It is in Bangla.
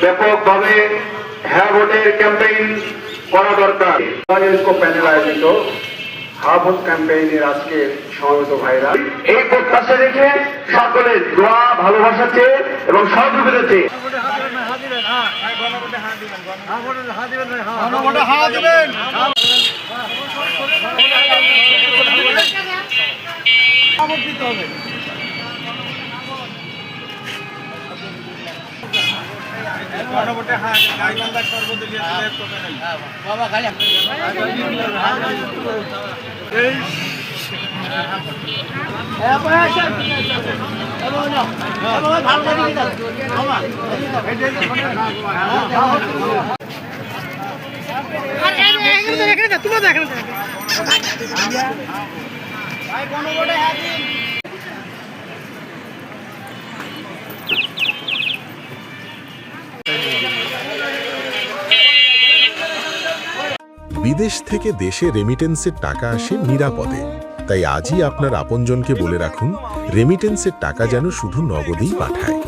ব্যাপকভাবে হ্যাঁ ভোটের ক্যাম্পেইন করা দরকার। প্যানেল আয়োজিত হ্যাঁ ভোট ক্যাম্পেইনের আজকে সমবেত ভাইরা এই প্রত্যাশা রেখে সকলের দোয়া ভালোবাসা চেয়ে এবং সহযোগিতা চেয়ে বিদেশ থেকে দেশে রেমিটেন্সের টাকা আসে নিরাপদে। তাই আজই আপনার আপনজনকে বলে রাখুন, রেমিটেন্সের টাকা যেন শুধু নগদেই পাঠায়।